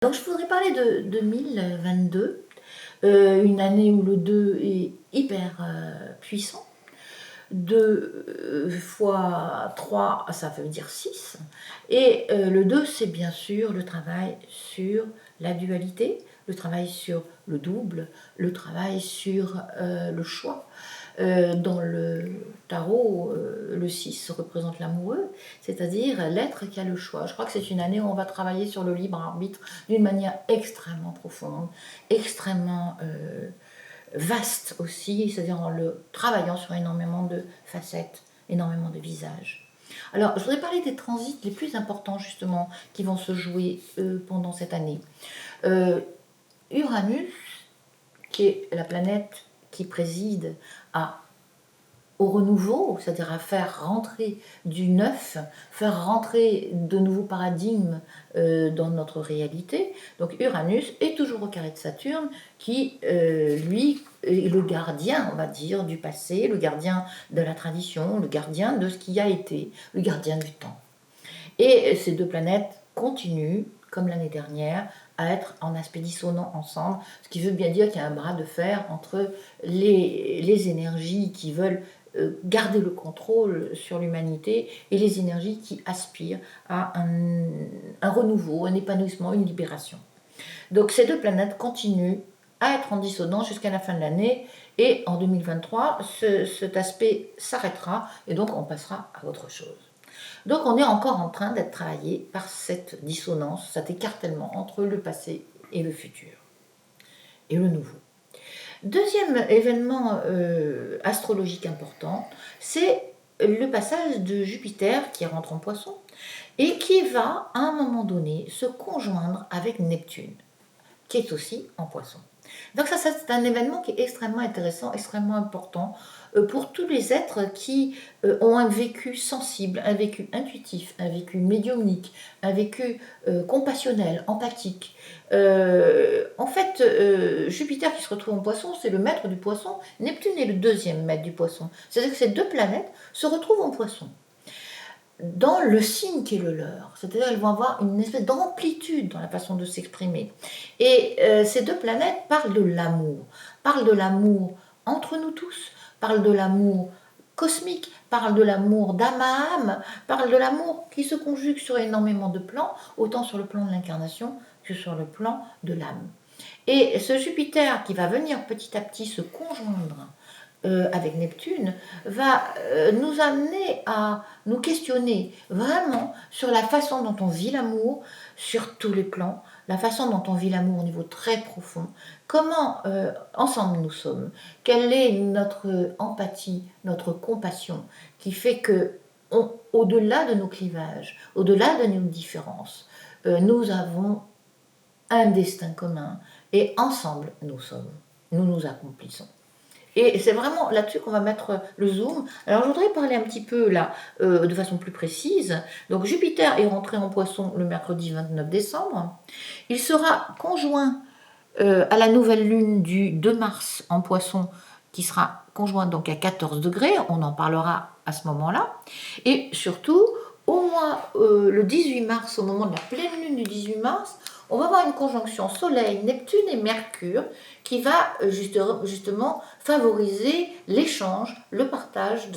Donc je voudrais parler de 2022, une année où le 2 est hyper puissant. 2 fois 3, ça veut dire 6. Et le 2, c'est bien sûr le travail sur la dualité, le travail sur le double, le travail sur le choix. Dans le tarot, le 6 représente l'amoureux, c'est-à-dire l'être qui a le choix. Je crois que c'est une année où on va travailler sur le libre arbitre d'une manière extrêmement profonde, extrêmement vaste aussi, c'est-à-dire en le travaillant sur énormément de facettes, énormément de visages. Alors, je voudrais parler des transits les plus importants justement qui vont se jouer pendant cette année. Uranus, qui est la planète qui préside au renouveau, c'est-à-dire à faire rentrer du neuf, faire rentrer de nouveaux paradigmes dans notre réalité. Donc Uranus est toujours au carré de Saturne, qui, lui, est le gardien, on va dire, du passé, le gardien de la tradition, le gardien de ce qui a été, le gardien du temps. Et ces deux planètes continuent, comme l'année dernière, à être en aspect dissonant ensemble, ce qui veut bien dire qu'il y a un bras de fer entre les énergies qui veulent garder le contrôle sur l'humanité et les énergies qui aspirent à un renouveau, un épanouissement, une libération. Donc ces deux planètes continuent à être en dissonance jusqu'à la fin de l'année et en 2023, cet aspect s'arrêtera et donc on passera à autre chose. Donc on est encore en train d'être travaillé par cette dissonance, cet écartèlement entre le passé et le futur, et le nouveau. Deuxième événement astrologique important, c'est le passage de Jupiter qui rentre en Poisson et qui va à un moment donné se conjoindre avec Neptune, qui est aussi en Poisson. Donc ça c'est un événement qui est extrêmement intéressant, extrêmement important pour tous les êtres qui ont un vécu sensible, un vécu intuitif, un vécu médiumnique, un vécu compassionnel, empathique. En fait, Jupiter qui se retrouve en Poisson, c'est le maître du Poisson, Neptune est le deuxième maître du Poisson. C'est-à-dire que ces deux planètes se retrouvent en Poisson dans le signe qui est le leur. C'est-à-dire qu'elles vont avoir une espèce d'amplitude dans la façon de s'exprimer. Et ces deux planètes parlent de l'amour entre nous tous, parlent de l'amour cosmique, parlent de l'amour d'âme à âme, parlent de l'amour qui se conjugue sur énormément de plans, autant sur le plan de l'incarnation que sur le plan de l'âme. Et ce Jupiter qui va venir petit à petit se conjoindre avec Neptune, va nous amener à nous questionner vraiment sur la façon dont on vit l'amour, sur tous les plans, la façon dont on vit l'amour au niveau très profond, comment ensemble nous sommes, quelle est notre empathie, notre compassion, qui fait que au-delà de nos clivages, au-delà de nos différences, nous avons un destin commun et ensemble nous nous accomplissons. Et c'est vraiment là-dessus qu'on va mettre le zoom. Alors je voudrais parler un petit peu là, de façon plus précise. Donc Jupiter est rentré en Poisson le mercredi 29 décembre. Il sera conjoint à la nouvelle lune du 2 mars en Poisson, qui sera conjointe donc à 14 degrés. On en parlera à ce moment-là. Et surtout, le 18 mars, au moment de la pleine lune du 18 mars, on va avoir une conjonction Soleil, Neptune et Mercure qui va justement favoriser l'échange, le partage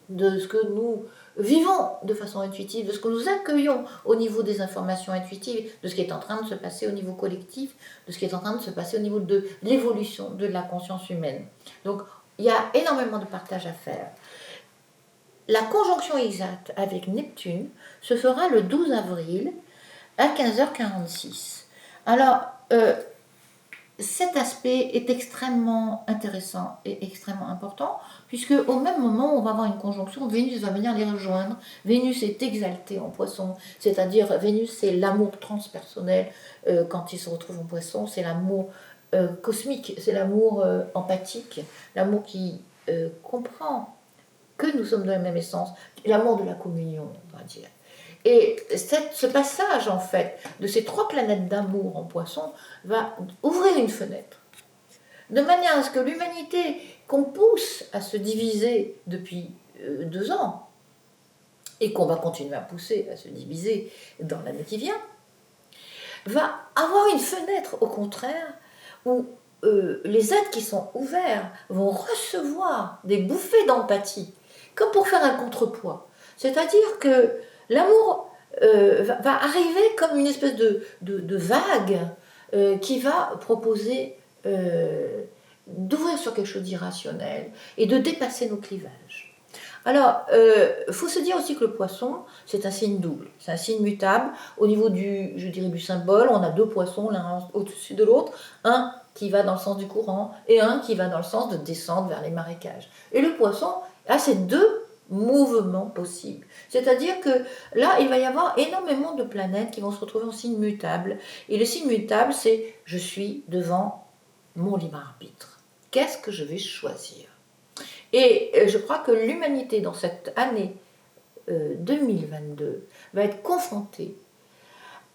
de ce que nous vivons de façon intuitive, de ce que nous accueillons au niveau des informations intuitives, de ce qui est en train de se passer au niveau collectif, de ce qui est en train de se passer au niveau de l'évolution de la conscience humaine. Donc il y a énormément de partage à faire. La conjonction exacte avec Neptune se fera le 12 avril à 15h46. Alors, cet aspect est extrêmement intéressant et extrêmement important, puisque au même moment, on va avoir une conjonction, Vénus va venir les rejoindre. Vénus est exaltée en Poisson, c'est-à-dire Vénus, c'est l'amour transpersonnel quand il se retrouve en Poisson, c'est l'amour cosmique, c'est l'amour empathique, l'amour qui comprend que nous sommes de la même essence, l'amour de la communion, on va dire. Et ce passage, en fait, de ces trois planètes d'amour en Poisson va ouvrir une fenêtre, de manière à ce que l'humanité, qu'on pousse à se diviser depuis 2 ans, et qu'on va continuer à pousser à se diviser dans l'année qui vient, va avoir une fenêtre, au contraire, où les êtres qui sont ouverts vont recevoir des bouffées d'empathie, comme pour faire un contrepoids. C'est-à-dire que l'amour va arriver comme une espèce de vague qui va proposer d'ouvrir sur quelque chose d'irrationnel et de dépasser nos clivages. Alors, il faut se dire aussi que le poisson, c'est un signe double, c'est un signe mutable. Au niveau du, je dirais, du symbole, on a deux poissons, l'un au-dessus de l'autre, un qui va dans le sens du courant et un qui va dans le sens de descendre vers les marécages. Et le poisson a ces deux mouvements possibles. C'est-à-dire que là, il va y avoir énormément de planètes qui vont se retrouver en signe mutable. Et le signe mutable, c'est je suis devant mon libre arbitre. Qu'est-ce que je vais choisir ? Et je crois que l'humanité, dans cette année 2022, va être confrontée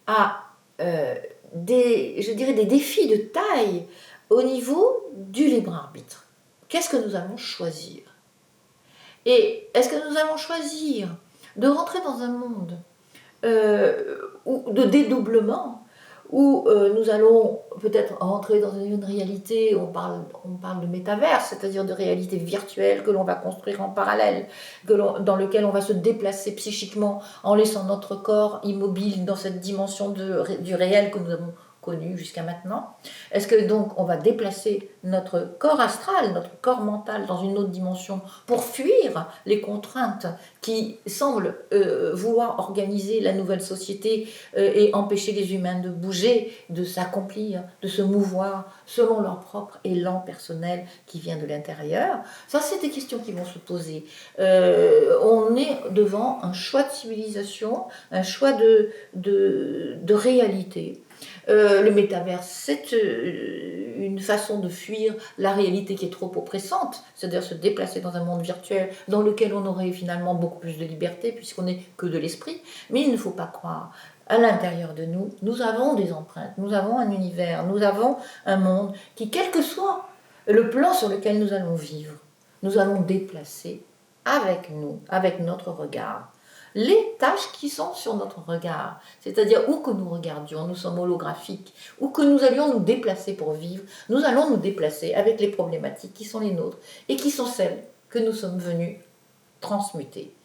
à je dirais des défis de taille au niveau du libre arbitre. Qu'est-ce que nous allons choisir ? Et est-ce que nous allons choisir de rentrer dans un monde de dédoublement où nous allons peut-être rentrer dans une réalité, on parle de métaverse, c'est-à-dire de réalité virtuelle que l'on va construire en parallèle, dans lequel on va se déplacer psychiquement en laissant notre corps immobile dans cette dimension du réel que nous avons connu jusqu'à maintenant. Est-ce que donc on va déplacer notre corps astral, notre corps mental dans une autre dimension pour fuir les contraintes qui semblent vouloir organiser la nouvelle société et empêcher les humains de bouger, de s'accomplir, de se mouvoir selon leur propre élan personnel qui vient de l'intérieur? Ça, c'est des questions qui vont se poser. On est devant un choix de civilisation, un choix de réalité. Le métaverse, c'est une façon de fuir la réalité qui est trop oppressante, c'est-à-dire se déplacer dans un monde virtuel dans lequel on aurait finalement beaucoup plus de liberté puisqu'on n'est que de l'esprit. Mais il ne faut pas croire, à l'intérieur de nous, nous avons des empreintes, nous avons un univers, nous avons un monde qui, quel que soit le plan sur lequel nous allons vivre, nous allons déplacer avec nous, avec notre regard, les tâches qui sont sur notre regard, c'est-à-dire où que nous regardions, nous sommes holographiques, où que nous allions nous déplacer pour vivre, nous allons nous déplacer avec les problématiques qui sont les nôtres et qui sont celles que nous sommes venus transmuter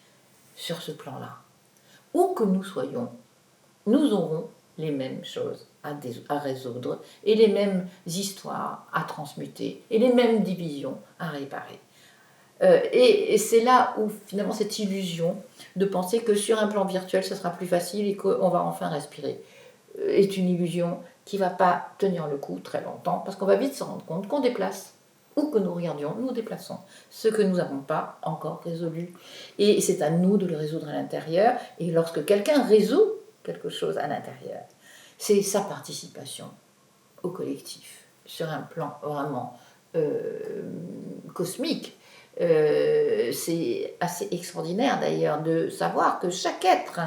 sur ce plan-là. Où que nous soyons, nous aurons les mêmes choses à résoudre et les mêmes histoires à transmuter et les mêmes divisions à réparer. Et c'est là où finalement cette illusion de penser que sur un plan virtuel ce sera plus facile et qu'on va enfin respirer est une illusion qui ne va pas tenir le coup très longtemps parce qu'on va vite se rendre compte qu'on déplace. Où que nous regardions, nous déplaçons ce que nous n'avons pas encore résolu. Et c'est à nous de le résoudre à l'intérieur. Et lorsque quelqu'un résout quelque chose à l'intérieur, c'est sa participation au collectif sur un plan vraiment cosmique. C'est assez extraordinaire d'ailleurs de savoir que chaque être,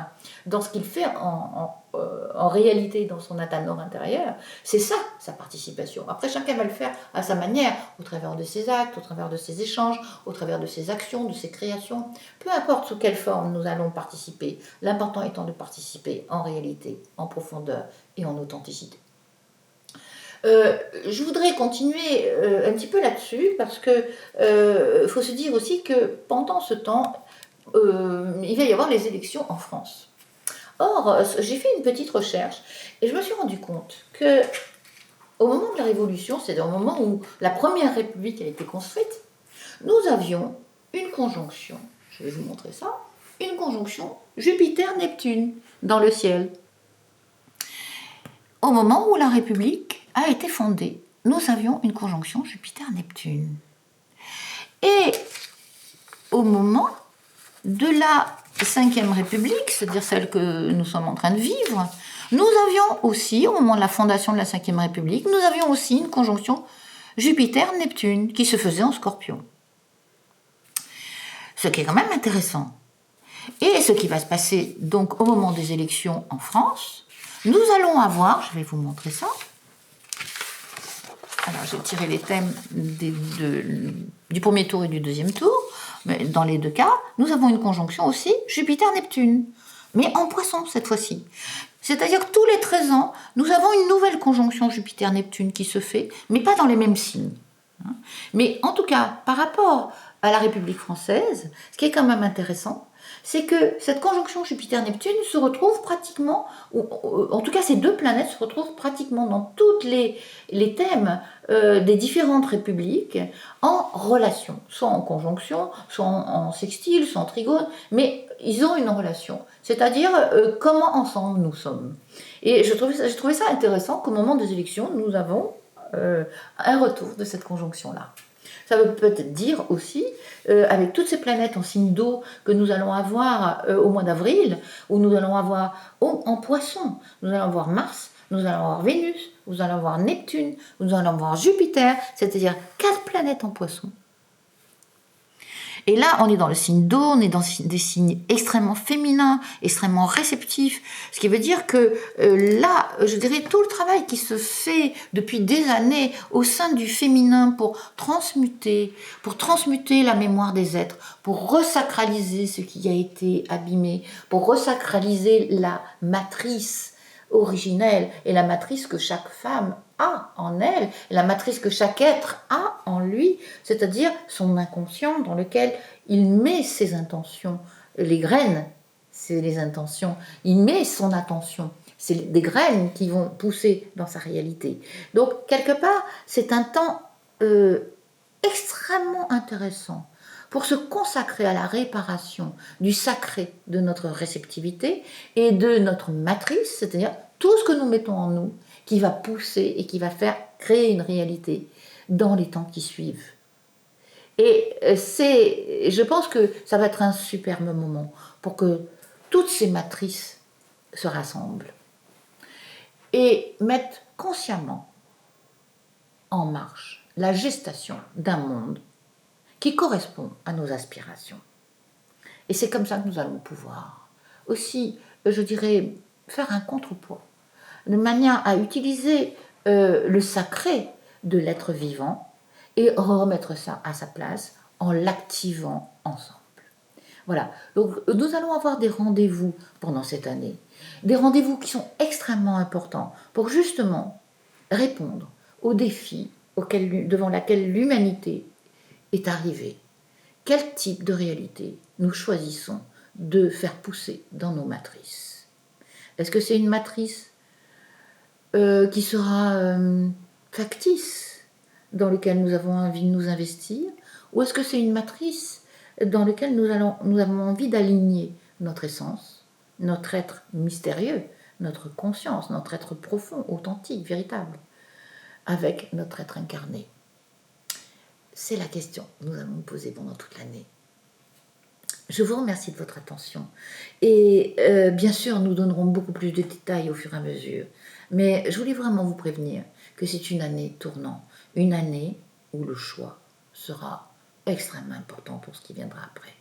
dans ce qu'il fait en réalité dans son athanor intérieur, c'est ça sa participation. Après, chacun va le faire à sa manière, au travers de ses actes, au travers de ses échanges, au travers de ses actions, de ses créations. Peu importe sous quelle forme nous allons participer, l'important étant de participer en réalité, en profondeur et en authenticité. Je voudrais continuer un petit peu là-dessus parce que faut se dire aussi que pendant ce temps, il va y avoir les élections en France. Or, j'ai fait une petite recherche et je me suis rendu compte que au moment de la Révolution, c'est-à-dire au moment où la première République a été construite, nous avions une conjonction, je vais vous montrer ça, une conjonction Jupiter-Neptune dans le ciel. Au moment où la République a été fondée, nous avions une conjonction Jupiter-Neptune. Et au moment de la 5e République, c'est-à-dire celle que nous sommes en train de vivre, nous avions aussi, au moment de la fondation de la 5e République, nous avions aussi une conjonction Jupiter-Neptune qui se faisait en Scorpion. Ce qui est quand même intéressant. Et ce qui va se passer donc au moment des élections en France, nous allons avoir, je vais vous montrer ça. Alors j'ai tiré les thèmes du premier tour et du deuxième tour, mais dans les deux cas, nous avons une conjonction aussi Jupiter-Neptune, mais en Poisson cette fois-ci. C'est-à-dire que tous les 13 ans, nous avons une nouvelle conjonction Jupiter-Neptune qui se fait, mais pas dans les mêmes signes. Mais en tout cas, par rapport à la République française, ce qui est quand même intéressant, c'est que cette conjonction Jupiter-Neptune se retrouve pratiquement, ou en tout cas ces deux planètes se retrouvent pratiquement dans tous les thèmes des différentes républiques en relation, soit en conjonction, soit en sextile, soit en trigone, mais ils ont une relation, c'est-à-dire comment ensemble nous sommes. Et j'ai trouvé ça intéressant qu'au moment des élections, nous avons un retour de cette conjonction-là. Ça veut peut-être dire aussi, avec toutes ces planètes en signe d'eau que nous allons avoir au mois d'avril, où nous allons avoir en poisson, nous allons avoir Mars, nous allons avoir Vénus, nous allons avoir Neptune, nous allons avoir Jupiter, c'est-à-dire 4 planètes en poisson. Et là, on est dans le signe d'eau, on est dans des signes extrêmement féminins, extrêmement réceptifs, ce qui veut dire que là, je dirais, tout le travail qui se fait depuis des années au sein du féminin pour transmuter la mémoire des êtres, pour resacraliser ce qui a été abîmé, pour resacraliser la matrice originelle et la matrice que chaque femme a en elle, la matrice que chaque être a en lui, c'est-à-dire son inconscient dans lequel il met ses intentions. Les graines, c'est les intentions. Il met son attention. C'est des graines qui vont pousser dans sa réalité. Donc, quelque part, c'est un temps extrêmement intéressant pour se consacrer à la réparation du sacré de notre réceptivité et de notre matrice, c'est-à-dire tout ce que nous mettons en nous, qui va pousser et qui va faire créer une réalité dans les temps qui suivent. Et je pense que ça va être un superbe moment pour que toutes ces matrices se rassemblent et mettent consciemment en marche la gestation d'un monde qui correspond à nos aspirations. Et c'est comme ça que nous allons pouvoir aussi, je dirais, faire un contrepoids, de manière à utiliser le sacré de l'être vivant et remettre ça à sa place en l'activant ensemble. Voilà, donc nous allons avoir des rendez-vous pendant cette année, des rendez-vous qui sont extrêmement importants pour justement répondre aux défis devant lesquels l'humanité est arrivée. Quel type de réalité nous choisissons de faire pousser dans nos matrices? Est-ce que c'est une matrice qui sera factice, dans laquelle nous avons envie de nous investir, ou est-ce que c'est une matrice dans laquelle nous avons envie d'aligner notre essence, notre être mystérieux, notre conscience, notre être profond, authentique, véritable, avec notre être incarné? C'est la question que nous allons nous poser pendant toute l'année. Je vous remercie de votre attention. Et bien sûr, nous donnerons beaucoup plus de détails au fur et à mesure. Mais je voulais vraiment vous prévenir que c'est une année tournant, une année où le choix sera extrêmement important pour ce qui viendra après.